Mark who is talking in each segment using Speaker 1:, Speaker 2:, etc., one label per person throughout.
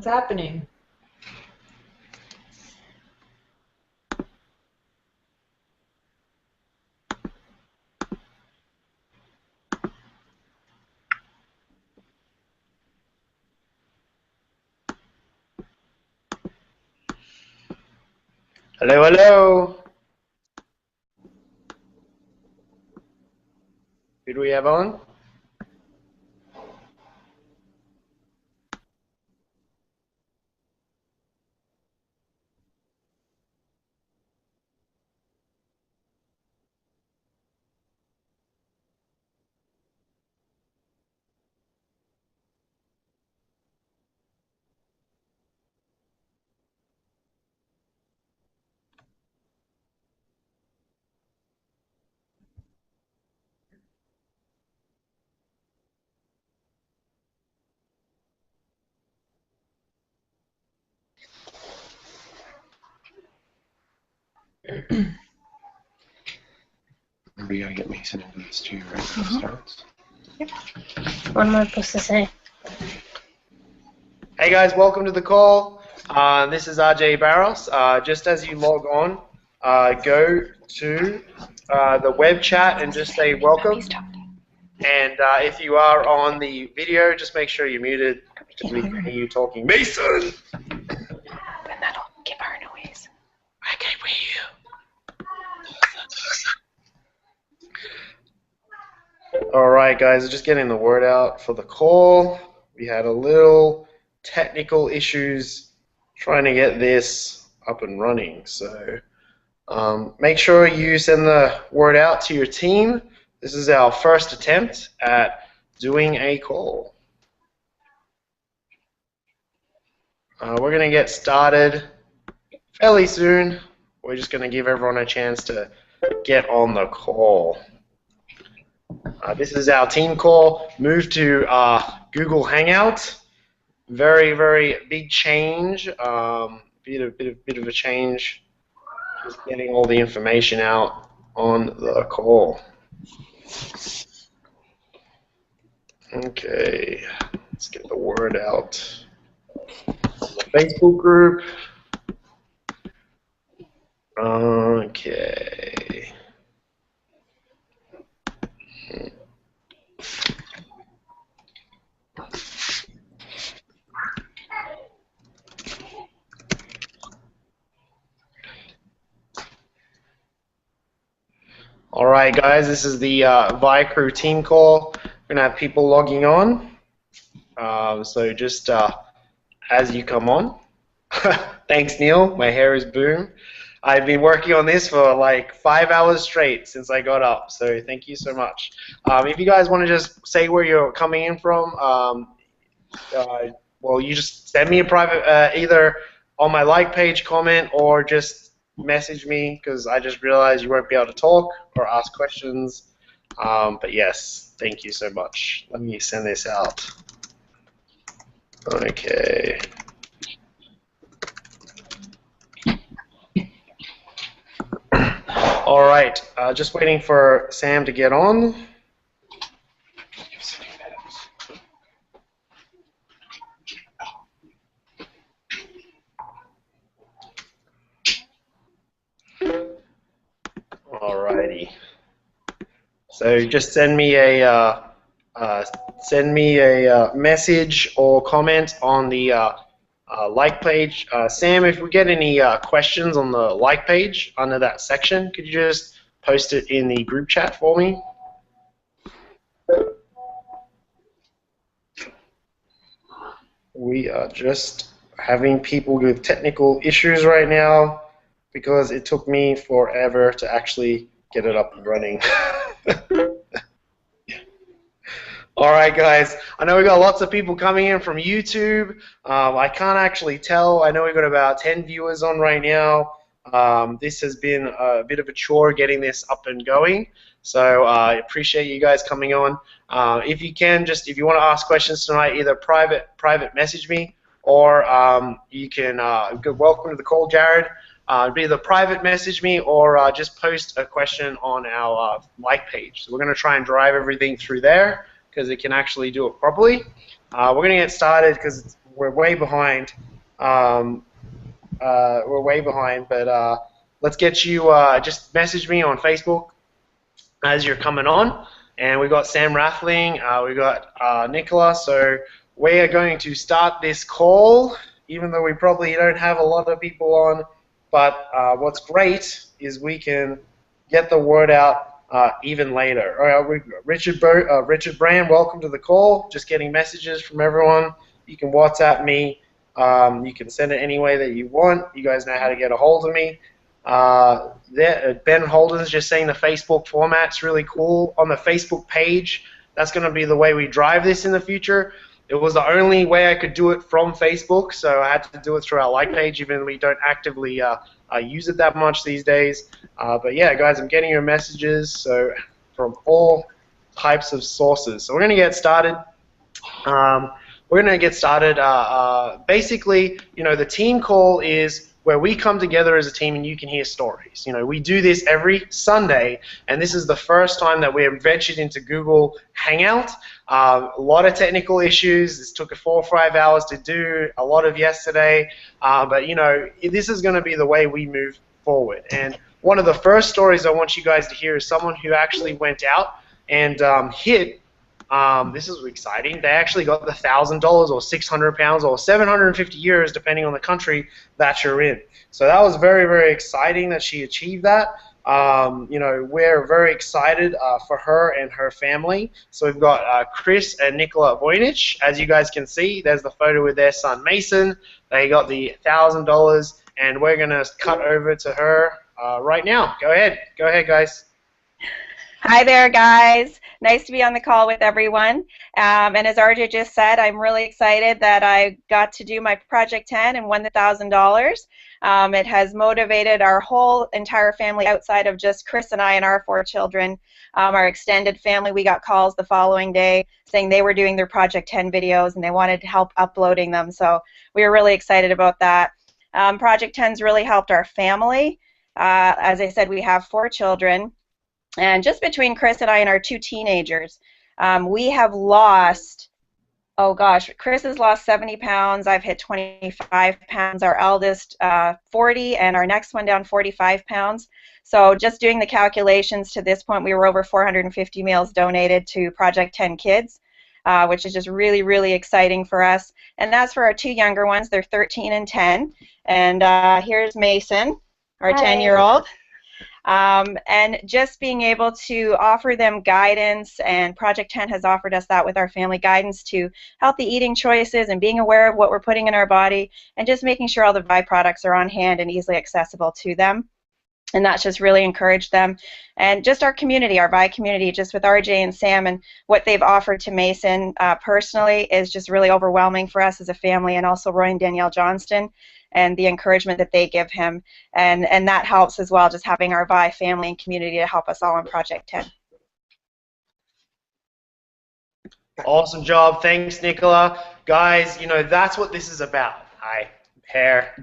Speaker 1: What's happening?
Speaker 2: Hello, hello. Who do we have on?
Speaker 3: Remember, you gotta get Mason into this too, right? Before it starts.
Speaker 4: Yep. What am I supposed to say?
Speaker 2: Hey guys, welcome to the call. This is RJ Barros. Just as you log on, go to the web chat and just say welcome. And if you are on the video, just make sure you're muted because we can hear you talking. Mason!
Speaker 4: And that'll give our noise.
Speaker 2: I can't hear you. Alright guys, just getting the word out for the call. We had a little technical issues trying to get this up and running. So make sure you send the word out to your team. This is our first attempt at doing a call. We're going to get started fairly soon. We're just going to give everyone a chance to get on the call. This is our team call. Move to Google Hangout. Very, very big change. Bit of a change. Just getting all the information out on the call. Okay, let's get the word out. The Facebook group. Okay. All right, guys, this is the ViCrew team call. We're going to have people logging on. So just as you come on. Thanks, Neil. My hair is boom. I've been working on this for like 5 hours straight since I got up, so thank you so much. If you guys want to just say where you're coming in from, well, you just send me a private, either on my like page comment or just message me, because I just realized you won't be able to talk or ask questions. But yes, thank you so much. Let me send this out. Okay. All right, just waiting for Sam to get on. Alrighty. So just send me a message or comment on the like page. Sam, if we get any questions on the like page under that section, could you just post it in the group chat for me? We are just having people with technical issues right now because it took me forever to actually get it up and running. All right, guys. I know we got lots of people coming in from YouTube. I can't actually tell. I know we've got about 10 viewers on right now. This has been a bit of a chore getting this up and going. So I appreciate you guys coming on. If you can, just if you want to ask questions tonight, either private message me, or you can welcome to the call, Jared. Either private message me or just post a question on our like page. So we're going to try and drive everything through there because it can actually do it properly. We're going to get started because we're way behind. We're way behind, but let's get you. Just message me on Facebook as you're coming on. And we got Sam Rathling, we got Nicola. So we are going to start this call, even though we probably don't have a lot of people on. But what's great is we can get the word out even later. All right, Richard Brand, welcome to the call. Just getting messages from everyone. You can WhatsApp me. You can send it any way that you want. You guys know how to get a hold of me. Ben Holden's just saying the Facebook format's really cool. On the Facebook page, that's going to be the way we drive this in the future. It was the only way I could do it from Facebook, so I had to do it through our like page, even though we don't actively use it that much these days. But yeah, guys, I'm getting your messages from all types of sources. So we're going to get started. Basically, the team call is where we come together as a team and you can hear stories. We do this every Sunday, and this is the first time that we have ventured into Google Hangout. A lot of technical issues. This took 4 or 5 hours to do, a lot of yesterday. But, this is going to be the way we move forward. And one of the first stories I want you guys to hear is someone who actually went out and hit. This is exciting. They actually got the $1,000 or 600 pounds or 750 euros, depending on the country that you're in. So that was very, very exciting that she achieved that. We're very excited for her and her family. So we've got Chris and Nicola Voynich. As you guys can see, there's the photo with their son Mason. They got the $1,000, and we're going to cut over to her right now. Go ahead, guys.
Speaker 1: Hi there, guys. Nice to be on the call with everyone. And as RJ just said, I'm really excited that I got to do my Project 10 and won the $1,000. It has motivated our whole entire family outside of just Chris and I and our 4 children. Our extended family, we got calls the following day saying they were doing their Project 10 videos and they wanted help uploading them. So we were really excited about that. Project 10's really helped our family. As I said, we have 4 children. And just between Chris and I and our 2 teenagers, we have lost, oh gosh, Chris has lost 70 pounds. I've hit 25 pounds. Our eldest 40, and our next one down 45 pounds. So just doing the calculations to this point, we were over 450 meals donated to Project 10 Kids, which is just really, really exciting for us. And that's for our 2 younger ones. They're 13 and 10. And here's Mason, our 10-year-old. And just being able to offer them guidance, and Project 10 has offered us that with our family, guidance to healthy eating choices and being aware of what we're putting in our body and just making sure all the byproducts are on hand and easily accessible to them. And that's just really encouraged them. And just our community, our Vi community, just with RJ and Sam and what they've offered to Mason personally is just really overwhelming for us as a family, and also Roy and Danielle Johnston and the encouragement that they give him. And that helps as well, just having our Vi family and community to help us all on Project 10.
Speaker 2: Awesome job. Thanks, Nicola. Guys, that's what this is about.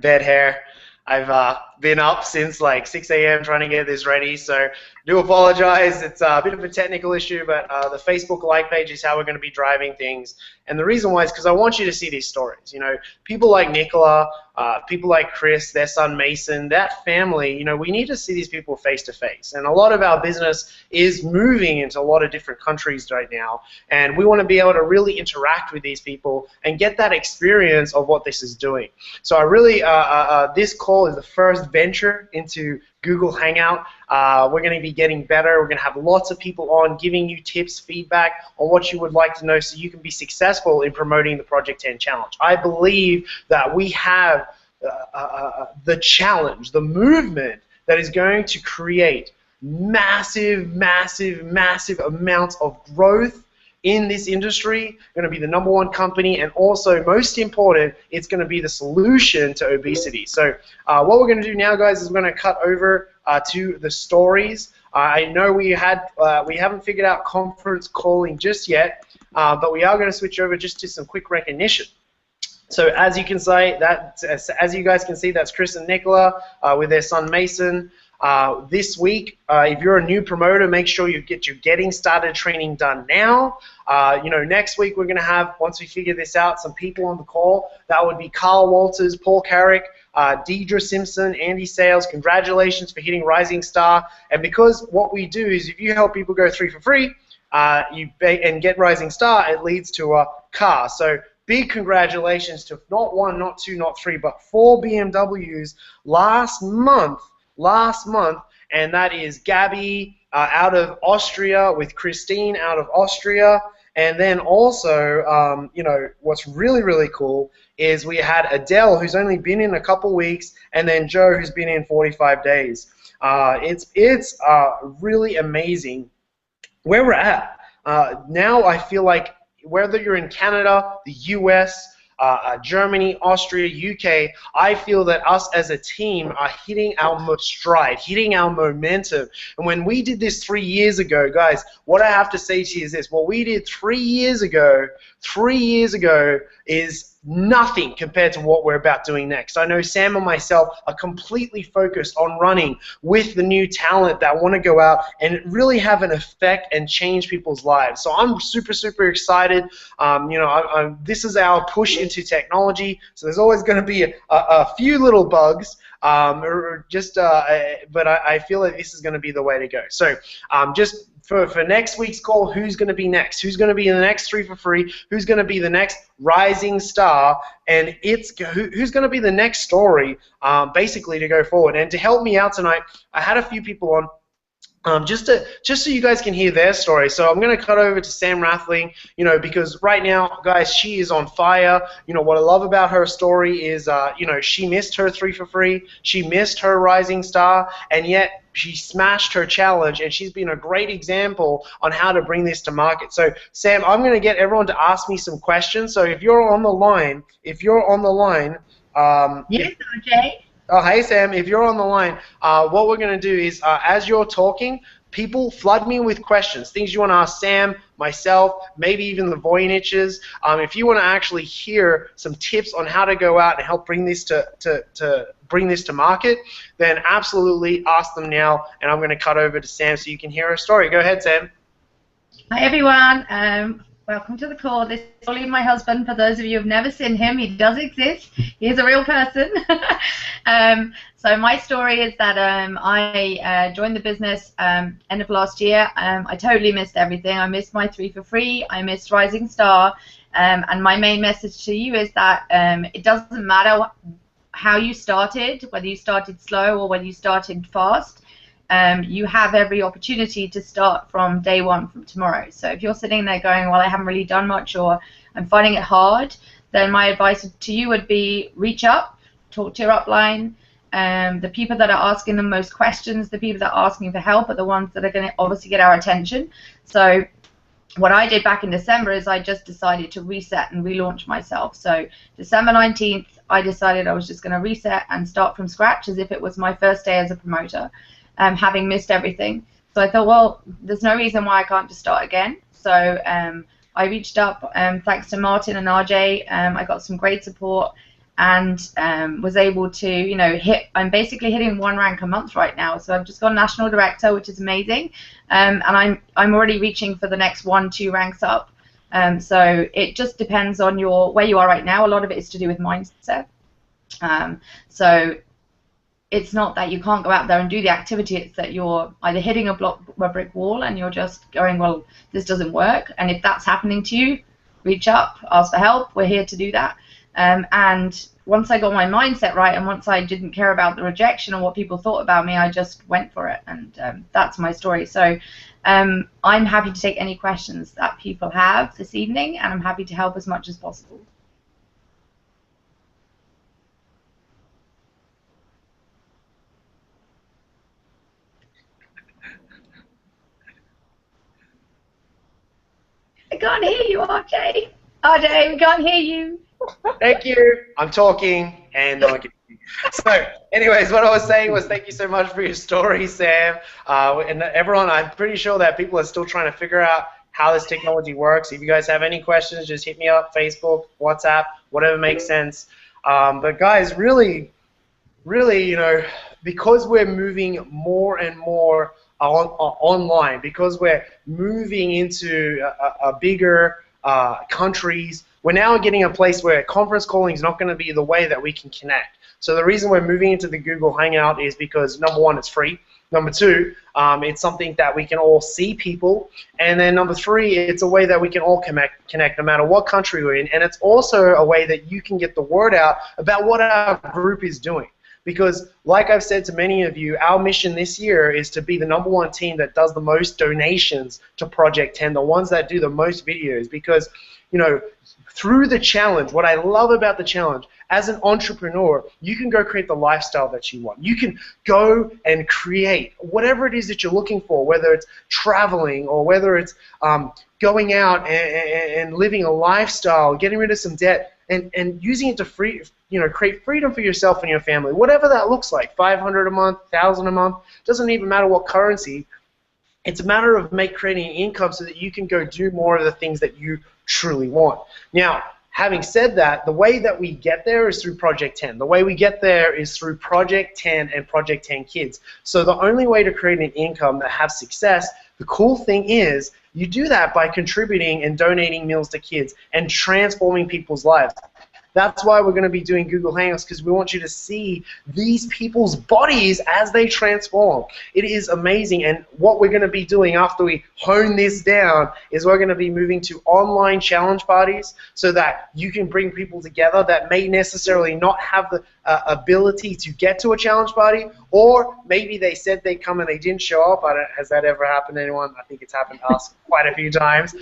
Speaker 2: Dead hair. I've been up since like 6 a.m. trying to get this ready, so do apologize. It's a bit of a technical issue, but the Facebook like page is how we're going to be driving things. And the reason why is because I want you to see these stories. People like Nicola, people like Chris, their son Mason, that family, we need to see these people face to face. And a lot of our business is moving into a lot of different countries right now, and we want to be able to really interact with these people and get that experience of what this is doing. So I really, this call is the first venture into Google Hangout. We're going to be getting better. We're going to have lots of people on giving you tips, feedback on what you would like to know so you can be successful in promoting the Project 10 Challenge. I believe that we have the challenge, the movement that is going to create massive, massive, massive amounts of growth in this industry. Going to be the #1 company, and also, most important, it's going to be the solution to obesity. So what we're going to do now, guys, is we're going to cut over to the stories. I know we haven't figured out conference calling just yet, but we are going to switch over just to some quick recognition. So as you guys can see, that's Chris and Nicola with their son Mason. this week. If you're a new promoter, make sure you get your getting started training done now. Next week we're going to have, once we figure this out, some people on the call. That would be Carl Walters, Paul Carrick, Deidre Simpson, Andy Sales. Congratulations for hitting Rising Star. And because what we do is if you help people go 3 for free and get Rising Star, it leads to a car. So big congratulations to not 1, not 2, not 3, but 4 BMWs last month, and that is Gabby out of Austria with Christine out of Austria. And then also, what's really, really cool is we had Adele, who's only been in a couple weeks, and then Joe, who's been in 45 days. It's really amazing where we're at. Now I feel like whether you're in Canada, the US, Germany, Austria, UK, I feel that us as a team are hitting our stride, hitting our momentum. And when we did this 3 years ago, guys, what I have to say to you is this. What we did 3 years ago is nothing compared to what we're about doing next. I know Sam and myself are completely focused on running with the new talent that want to go out and really have an effect and change people's lives. So I'm super, super excited. This is our push into technology. So there's always going to be a few little bugs, but I feel like this is going to be the way to go. So just for next week's call, who's going to be next? Who's going to be the next 3 for free? Who's going to be the next Rising Star? And who's going to be the next story, basically, to go forward? And to help me out tonight, I had a few people on. Just so you guys can hear their story. So I'm going to cut over to Sam Rathling, because right now, guys, she is on fire. What I love about her story is, she missed her 3 for free, she missed her Rising Star, and yet she smashed her challenge, and she's been a great example on how to bring this to market. So, Sam, I'm going to get everyone to ask me some questions. So if you're on the line,
Speaker 5: Yes, RJ.
Speaker 2: Oh, hey, Sam, if you're on the line, what we're going to do is, as you're talking, people flood me with questions, things you want to ask Sam, myself, maybe even the Voyniches. If you want to actually hear some tips on how to go out and help bring this to market, then absolutely ask them now, and I'm going to cut over to Sam so you can hear her story. Go ahead, Sam.
Speaker 5: Hi, everyone. Welcome to the call. This is Ollie, my husband. For those of you who have never seen him, he does exist. He is a real person. So my story is that I joined the business end of last year. I totally missed everything. I missed my 3 for free. I missed Rising Star. And my main message to you is that it doesn't matter how you started, whether you started slow or whether you started fast. You have every opportunity to start from day one, from tomorrow. So if you're sitting there going, well, I haven't really done much, or I'm finding it hard, then my advice to you would be reach up, talk to your upline. The people that are asking the most questions, the people that are asking for help are the ones that are going to obviously get our attention. So what I did back in December is I just decided to reset and relaunch myself. So December 19th, I decided I was just going to reset and start from scratch as if it was my first day as a promoter. Having missed everything. So I thought, well, there's no reason why I can't just start again. So I reached up, thanks to Martin and RJ, I got some great support and was able to, I'm basically hitting 1 rank a month right now. So I've just got national director, which is amazing. And I'm already reaching for the next 1, 2 ranks up. So it just depends on where you are right now. A lot of it is to do with mindset. So it's not that you can't go out there and do the activity, it's that you're either hitting a brick wall and you're just going, well, this doesn't work. And if that's happening to you, reach up, ask for help. We're here to do that. And once I got my mindset right, and once I didn't care about the rejection or what people thought about me, I just went for it. And that's my story. So I'm happy to take any questions that people have this evening, and I'm happy to help as much as possible. I can't hear you, RJ. RJ, we can't hear you.
Speaker 2: Thank you. I'm talking and no one can hear you. So, anyways, what I was saying was thank you so much for your story, Sam. And everyone, I'm pretty sure that people are still trying to figure out how this technology works. If you guys have any questions, just hit me up, Facebook, WhatsApp, whatever makes sense. But guys, really, because we're moving more and more online, because we're moving into a bigger countries, we're now getting a place where conference calling is not going to be the way that we can connect. So the reason we're moving into the Google Hangout is because, number one, it's free. Number two, it's something that we can all see people. And then number three, it's a way that we can all connect no matter what country we're in. And it's also a way that you can get the word out about what our group is doing. Because, like I've said to many of you, our mission this year is to be the #1 team that does the most donations to Project 10, the ones that do the most videos. Because, you know, through the challenge, what I love about the challenge, as an entrepreneur, you can go create the lifestyle that you want. You can go and create whatever it is that you're looking for, whether it's traveling or whether it's going out and living a lifestyle, getting rid of some debt, and using it to create freedom for yourself and your family, whatever that looks like, $500 a month, $1,000 a month, doesn't even matter what currency. It's a matter of creating an income so that you can go do more of the things that you truly want. Now, having said that, the way that we get there is through Project 10. The way we get there is through Project 10 and Project 10 Kids. So the only way to create an income that has success, the cool thing is you do that by contributing and donating meals to kids and transforming people's lives. That's why we're going to be doing Google Hangouts, because we want you to see these people's bodies as they transform. It is amazing, and what we're going to be doing after we hone this down is we're going to be moving to online challenge parties so that you can bring people together that may necessarily not have the ability to get to a challenge party, or maybe they said they'd come and they didn't show up. Has that ever happened to anyone? I think it's happened to us quite a few times.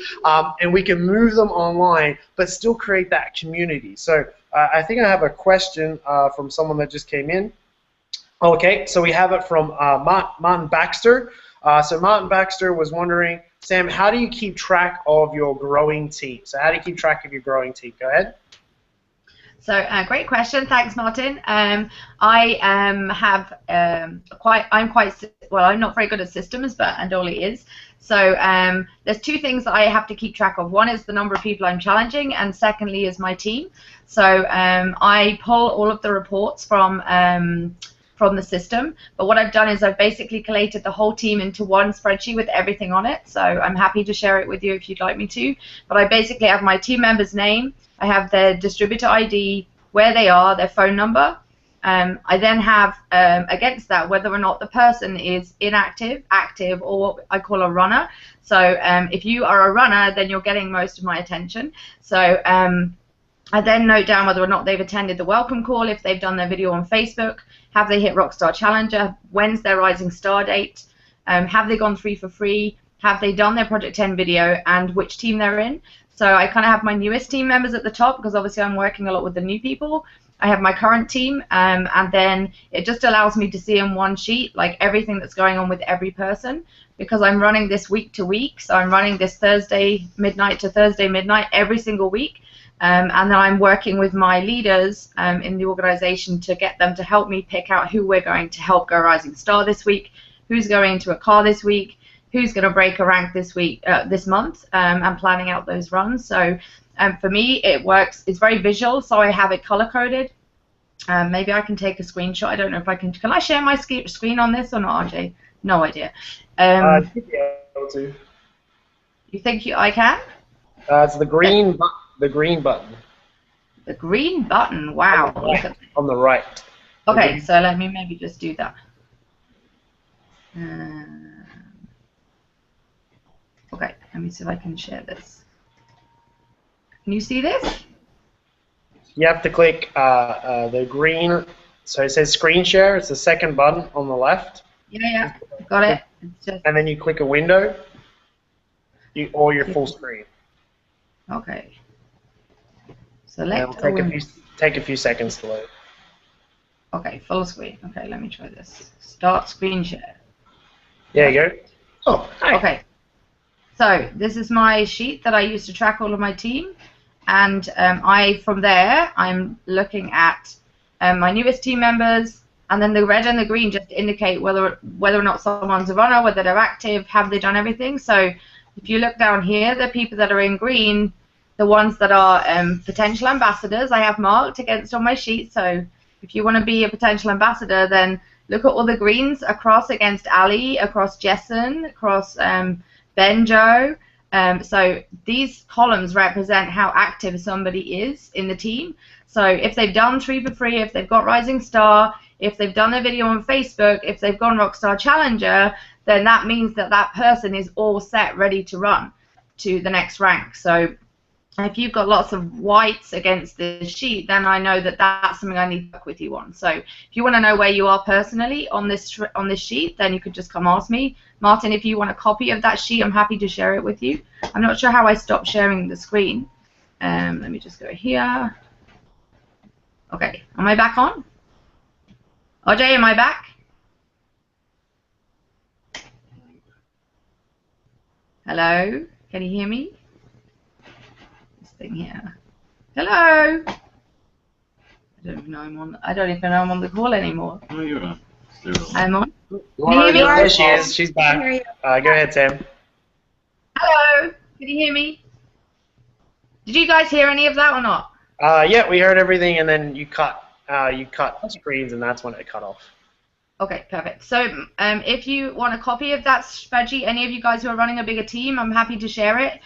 Speaker 2: And we can move them online, but still create that community. So I think I have a question from someone that just came in. Okay, so we have it from Martin Baxter. So Martin Baxter was wondering, Sam, how do you keep track of your growing team? So how do you keep track of your growing team? Go ahead.
Speaker 5: So great question, thanks, Martin. I'm not very good at systems, but Andoli is. So there's two things that I have to keep track of. One is the number of people I'm challenging, and secondly is my team. So I pull all of the reports from the system, but what I've done is I've basically collated the whole team into one spreadsheet with everything on it. So I'm happy to share it with you if you'd like me to. But I basically have my team member's name, I have their distributor ID, where they are, their phone number. I then have, against that, whether or not the person is inactive, active, or what I call a runner. So if you are a runner, then you're getting most of my attention. So I then note down whether or not they've attended the welcome call, if they've done their video on Facebook, have they hit Rockstar Challenger, when's their Rising Star date, have they gone 3 for free, have they done their Project 10 video, and which team they're in. So I kind of have my newest team members at the top, because obviously I'm working a lot with the new people. I have my current team, and then it just allows me to see in one sheet like everything that's going on with every person, because I'm running this week to week. So I'm running this Thursday midnight to Thursday midnight every single week, and then I'm working with my leaders in the organization to get them to help me pick out who we're going to help go Rising Star this week, who's going into a car this week, who's going to break a rank this week, this month, and planning out those runs. So for me, it works. It's very visual, so I have it color-coded. Maybe I can take a screenshot. I don't know if I can. Can I share my screen on this or not, RJ? No idea.
Speaker 2: I think you're able to.
Speaker 5: You think I can?
Speaker 2: It's the green, the green button.
Speaker 5: The green button. Wow.
Speaker 2: On the right.
Speaker 5: Okay, so let me maybe just do that. Okay, let me see if I can share this. Can you see this?
Speaker 2: You have to click the green, so it says screen share. It's the second button on the left.
Speaker 5: Yeah, got it. It's just...
Speaker 2: And then you click a window, or your full screen.
Speaker 5: Okay. Select.
Speaker 2: It'll take a few seconds to load.
Speaker 5: Okay, full screen. Okay, let me try this. Start screen share.
Speaker 2: There you go. Oh, hi.
Speaker 5: Okay. So this is my sheet that I use to track all of my team, and from there I'm looking at my newest team members, and then the red and the green just indicate whether or not someone's a runner, whether they're active, have they done everything. So if you look down here, the people that are in green, the ones that are potential ambassadors, I have marked against on my sheet. So if you want to be a potential ambassador, then look at all the greens across against Ali, across Jessen, across Benjo. So these columns represent how active somebody is in the team. So if they've done 3 for free, if they've got Rising Star, if they've done a video on Facebook, if they've gone Rockstar Challenger, then that means that that person is all set, ready to run to the next rank. So if you've got lots of whites against this sheet, then I know that that's something I need to work with you on. So if you want to know where you are personally on this sheet, then you could just come ask me. Martin, if you want a copy of that sheet, I'm happy to share it with you. I'm not sure how I stopped sharing the screen. Let me just go here. Okay, am I back on? RJ, am I back? Hello, can you hear me? This thing here. Hello. I don't even know I'm on the call anymore.
Speaker 3: Oh, you're on.
Speaker 5: I'm on.
Speaker 2: There she is. She's back. Go ahead, Sam.
Speaker 5: Hello. Can you hear me? Did you guys hear any of that or not?
Speaker 2: Yeah, we heard everything, and then you cut screens, and that's when it cut off.
Speaker 5: Okay, perfect. So if you want a copy of that spreadsheet, any of you guys who are running a bigger team, I'm happy to share it.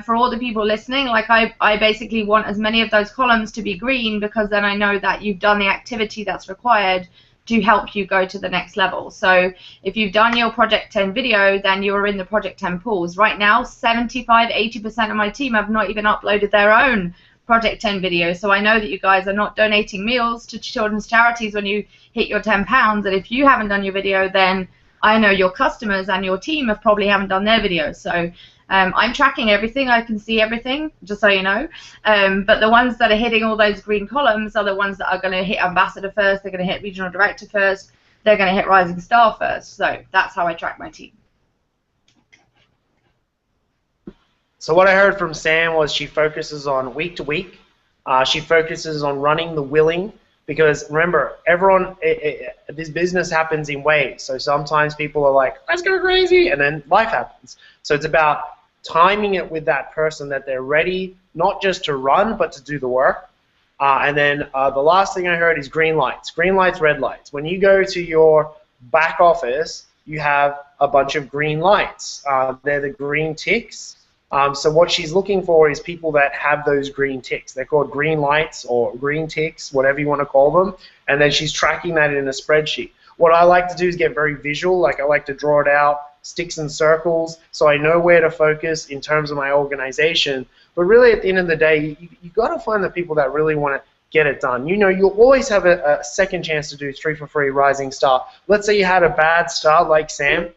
Speaker 5: For all the people listening, like I basically want as many of those columns to be green, because then I know that you've done the activity that's required to help you go to the next level. So if you've done your Project 10 video, then you're in the Project 10 pools. Right now, 75–80% of my team have not even uploaded their own Project 10 video. So I know that you guys are not donating meals to children's charities when you hit your £10. And if you haven't done your video, then I know your customers and your team probably haven't done their videos. So I'm tracking everything. I can see everything, just so you know. But the ones that are hitting all those green columns are the ones that are going to hit Ambassador first, they're going to hit Regional Director first, they're going to hit Rising Star first. So that's how I track my team.
Speaker 2: So what I heard from Sam was she focuses on week to week. She focuses on running the willing, because remember, everyone, this business happens in waves. So sometimes people are like, let's go crazy, and then life happens. So it's about timing it with that person that they're ready, not just to run, but to do the work. And then the last thing I heard is green lights, red lights. When you go to your back office, you have a bunch of green lights. They're the green ticks. So what she's looking for is people that have those green ticks. They're called green lights or green ticks, whatever you want to call them. And then she's tracking that in a spreadsheet. What I like to do is get very visual. Like I like to draw it out, sticks and circles, so I know where to focus in terms of my organization. But really, at the end of the day, you got to find the people that really want to get it done. You know, you'll always have a second chance to do 3 for free Rising Star. Let's say you had a bad start like Sam.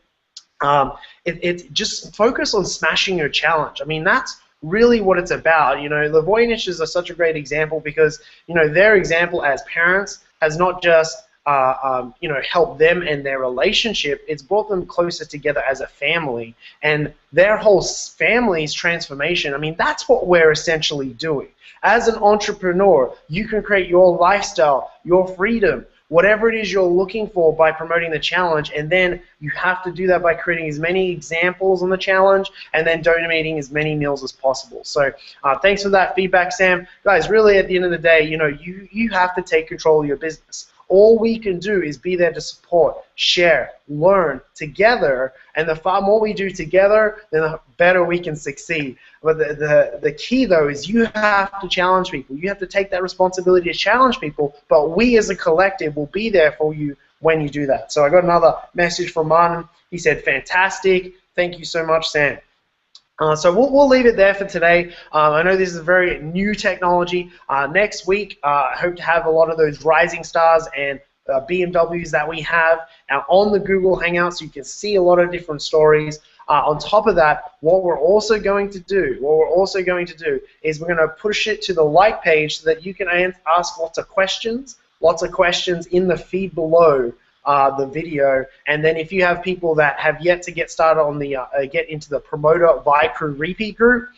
Speaker 2: It just focus on smashing your challenge. I mean, that's really what it's about. You know, the Voyniches are such a great example because, you know, their example as parents has not just you know, helped them and their relationship, it's brought them closer together as a family, and their whole family's transformation. I mean, that's what we're essentially doing. As an entrepreneur, you can create your lifestyle, your freedom, whatever it is you're looking for by promoting the challenge, and then you have to do that by creating as many examples on the challenge and then donating as many meals as possible. So thanks for that feedback, Sam. Guys, really at the end of the day, you know, you have to take control of your business. All we can do is be there to support, share, learn together, and the far more we do together, then the better we can succeed. But the key, though, is you have to challenge people. You have to take that responsibility to challenge people, but we as a collective will be there for you when you do that. So I got another message from Martin. He said, fantastic. Thank you so much, Sam. So we'll leave it there for today. I know this is a very new technology. Next week, I hope to have a lot of those Rising Stars and BMWs that we have on the Google Hangout, so you can see a lot of different stories. On top of that, what we're also going to do is we're going to push it to the like page so that you can ask lots of questions in the feed below the video, and then if you have people that have yet to get started on the get into the Promoter ViCrew repeat group,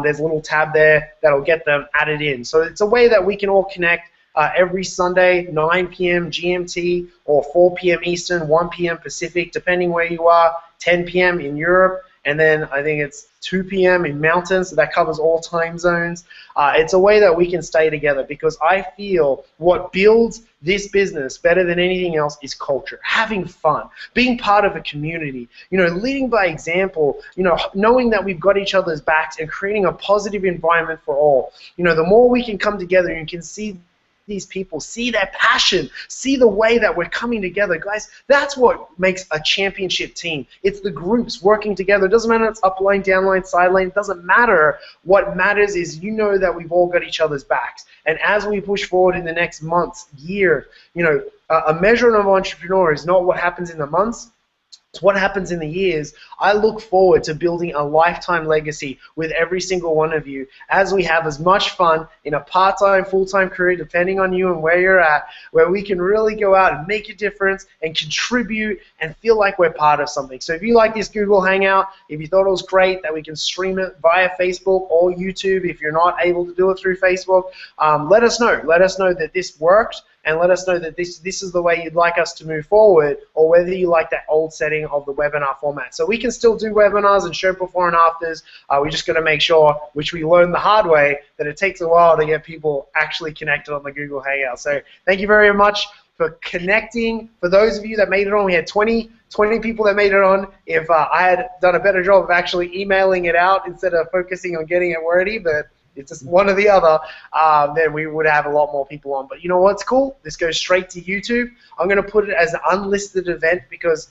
Speaker 2: there's a little tab there that'll get them added in. So it's a way that we can all connect every Sunday, 9 p.m. GMT or 4 p.m. Eastern, 1 p.m. Pacific, depending where you are, 10 p.m. in Europe, and then I think it's 2 p.m. in Mountain, so that covers all time zones. It's a way that we can stay together, because I feel what builds this business better than anything else is culture, having fun, being part of a community, leading by example, knowing that we've got each other's backs and creating a positive environment for all. The more we can come together and you can see these people, see their passion, see the way that we're coming together. Guys, that's what makes a championship team. It's the groups working together. It doesn't matter if it's up lane, down lane, side lane. It doesn't matter. What matters is that we've all got each other's backs. And as we push forward in the next months, year, a measure of an entrepreneur is not what happens in the months. It's what happens in the years. I look forward to building a lifetime legacy with every single one of you as we have as much fun in a part-time, full-time career, depending on you and where you're at, where we can really go out and make a difference and contribute and feel like we're part of something. So if you like this Google Hangout, if you thought it was great that we can stream it via Facebook or YouTube, if you're not able to do it through Facebook, let us know. Let us know that this worked, and let us know that this is the way you'd like us to move forward, or whether you like that old setting of the webinar format. So we can still do webinars and show before and afters. We just got to make sure, which we learned the hard way, that it takes a while to get people actually connected on the Google Hangout. So thank you very much for connecting. For those of you that made it on, we had 20 people that made it on. If I had done a better job of actually emailing it out instead of focusing on getting it wordy, but it's just one or the other, then we would have a lot more people on. But you know what's cool? This goes straight to YouTube. I'm going to put it as an unlisted event because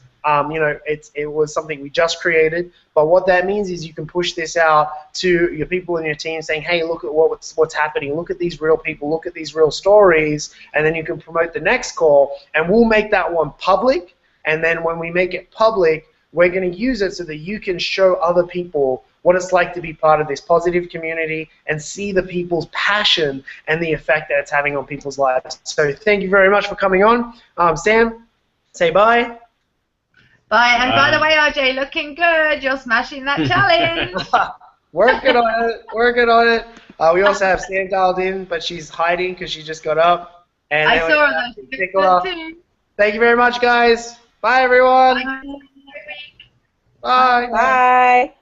Speaker 2: it was something we just created. But what that means is you can push this out to your people in your team saying, hey, look at what's happening. Look at these real people. Look at these real stories. And then you can promote the next call. And we'll make that one public. And then when we make it public, we're going to use it so that you can show other people what it's like to be part of this positive community and see the people's passion and the effect that it's having on people's lives. So thank you very much for coming on. Sam, say bye.
Speaker 5: Bye. And by the way, RJ, looking good. You're smashing that challenge.
Speaker 2: Working on it. Working on it. We also have Sam dialed in, but she's hiding because she just got up. And
Speaker 5: I saw her. Though. Too.
Speaker 2: Thank you very much, guys. Bye, everyone.
Speaker 5: Bye.
Speaker 2: Bye.
Speaker 1: Bye.